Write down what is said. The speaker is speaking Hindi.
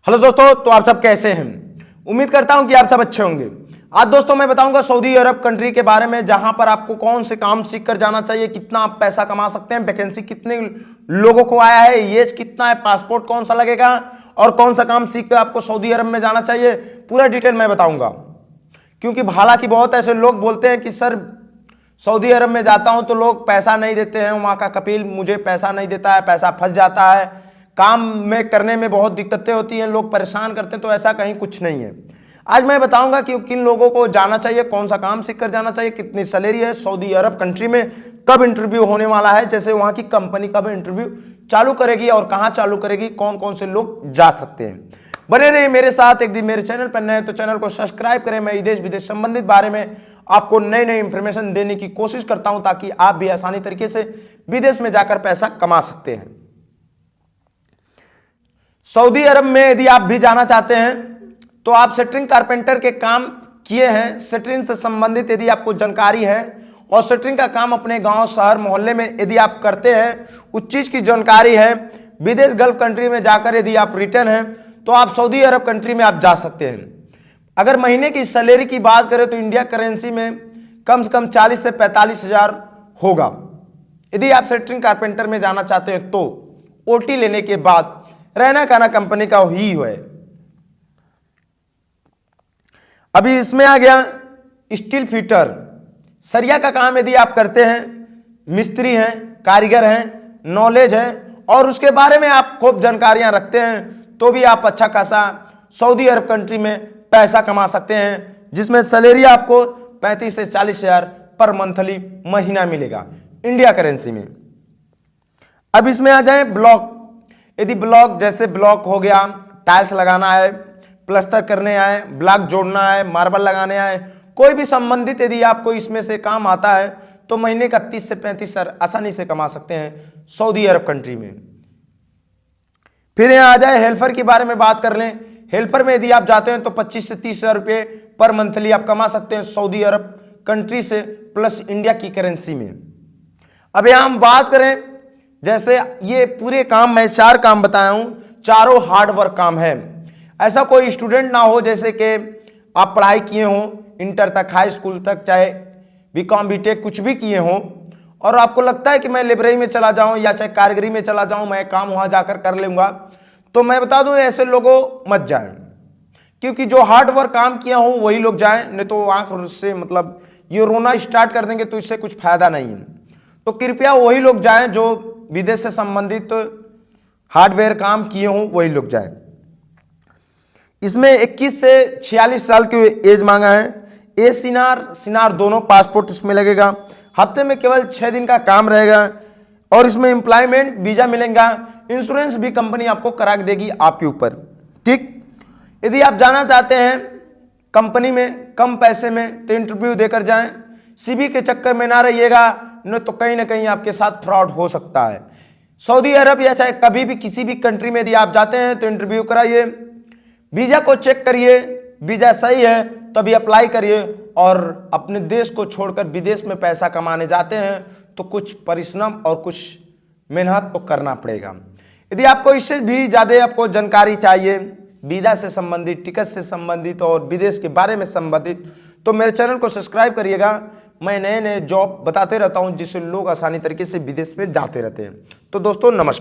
हेलो दोस्तों, तो आप सब कैसे हैं? उम्मीद करता हूं कि आप सब अच्छे होंगे। आज दोस्तों मैं बताऊंगा सऊदी अरब कंट्री के बारे में, जहां पर आपको कौन से काम सीख कर जाना चाहिए, कितना आप पैसा कमा सकते हैं, वैकेंसी कितने लोगों को आया है, एज कितना है, पासपोर्ट कौन सा लगेगा और कौन सा काम सीख कर आपको सऊदी अरब में जाना चाहिए, पूरा डिटेल मैं बताऊंगा। क्योंकि हालांकि बहुत ऐसे लोग बोलते हैं कि सर सऊदी अरब में जाता हूं तो लोग पैसा नहीं देते हैं, वहां का कफील मुझे पैसा नहीं देता है, पैसा फंस जाता है, काम में करने में बहुत दिक्कतें होती हैं, लोग परेशान करते हैं। तो ऐसा कहीं कुछ नहीं है। आज मैं बताऊंगा कि किन लोगों को जाना चाहिए, कौन सा काम सीख कर जाना चाहिए, कितनी सैलरी है सऊदी अरब कंट्री में, कब इंटरव्यू होने वाला है, जैसे वहां की कंपनी कब इंटरव्यू चालू करेगी और कहां चालू करेगी, कौन कौन से लोग जा सकते हैं। बने रहिए मेरे साथ। एक दिन मेरे चैनल पर नए तो चैनल को सब्सक्राइब करें। मैं देश विदेश संबंधित बारे में आपको नई नई इंफॉर्मेशन देने की कोशिश करता हूं, ताकि आप भी आसानी तरीके से विदेश में जाकर पैसा कमा सकते हैं। सऊदी अरब में यदि आप भी जाना चाहते हैं तो आप सेटरिंग कारपेंटर के काम किए हैं, सेटरिंग से संबंधित यदि आपको जानकारी है और सेटरिंग का काम अपने गांव शहर मोहल्ले में यदि आप करते हैं, उस चीज की जानकारी है, विदेश गल्फ कंट्री में जाकर यदि आप रिटर्न हैं तो आप सऊदी अरब कंट्री में आप जा सकते हैं। अगर महीने की सैलरी की बात करें तो इंडिया करेंसी में कम से कम 40 से 45 हजार होगा। यदि आप सेटरिंग कारपेंटर में जाना चाहते हैं तो ओटी लेने के बाद रहना खाना कंपनी का ही है। अभी इसमें आ गया स्टील फिटर, सरिया का काम यदि आप करते हैं, मिस्त्री हैं, कारीगर हैं, नॉलेज है और उसके बारे में आप खूब जानकारियां रखते हैं, तो भी आप अच्छा खासा सऊदी अरब कंट्री में पैसा कमा सकते हैं, जिसमें सैलरी आपको 35 से 40 हजार पर मंथली महीना मिलेगा इंडिया करेंसी में। अब इसमें आ जाए ब्लॉक। यदि ब्लॉक जैसे ब्लॉक हो गया, टाइल्स लगाना है, प्लास्टर करने आए, ब्लॉक जोड़ना है, मार्बल लगाने आए, कोई भी संबंधित यदि आपको इसमें से काम आता है तो महीने का 30 से 35 हजार आसानी से कमा सकते हैं सऊदी अरब कंट्री में। फिर यहाँ आ जाए हेल्पर के बारे में बात कर लें। हेल्पर में यदि आप जाते हैं तो 25 से 30 हजार रुपये पर मंथली आप कमा सकते हैं सऊदी अरब कंट्री से, प्लस इंडिया की करेंसी में। अब यहाँ हम बात करें, जैसे ये पूरे काम मैं 4 काम बताया हूं, चारों हार्ड वर्क काम है। ऐसा कोई स्टूडेंट ना हो जैसे कि आप पढ़ाई किए हों इंटर तक, हाई स्कूल तक, चाहे बीकॉम बीटेक कुछ भी किए हों और आपको लगता है कि मैं लाइब्रेरी में चला जाऊं या चाहे कारीगरी में चला जाऊं, मैं काम वहां जाकर कर लूंगा, तो मैं बता दूं ऐसे लोगों मत जाएं। क्योंकि जो हार्ड वर्क काम किया हो वही लोग जाएं, नहीं तो आंख से मतलब ये रोना स्टार्ट कर देंगे, तो इससे कुछ फायदा नहीं है। तो कृपया वही लोग जाएं जो विदेश से संबंधित हार्डवेयर काम किए हों, वही लोग जाएं। इसमें 21 से 46 साल की एज मांगा है। ए सिनार दोनों पासपोर्ट इसमें लगेगा। हफ्ते में केवल 6 दिन का काम रहेगा और इसमें एम्प्लॉयमेंट वीजा मिलेगा। इंश्योरेंस भी कंपनी आपको करा देगी आपके ऊपर, ठीक। यदि आप जाना चाहते हैं कंपनी में कम पैसे में तो इंटरव्यू देकर जाएं। सीवी के चक्कर में ना रहिएगा, नहीं तो कहीं ना कहीं आपके साथ फ्रॉड हो सकता है। सऊदी अरब या चाहे कभी भी किसी भी कंट्री में यदि आप जाते हैं तो इंटरव्यू कराइए, वीजा को चेक करिए, वीजा सही है तभी अप्लाई करिए। और अपने देश को छोड़कर विदेश में पैसा कमाने जाते हैं तो कुछ परिश्रम और कुछ मेहनत तो करना पड़ेगा। यदि आपको इससे भी ज़्यादा आपको जानकारी चाहिए वीजा से संबंधित, टिकट से संबंधित और विदेश के बारे में संबंधित, तो मेरे चैनल को सब्सक्राइब करिएगा। मैं नए नए जॉब बताते रहता हूं जिससे लोग आसानी तरीके से विदेश में जाते रहते हैं। तो दोस्तों नमस्कार।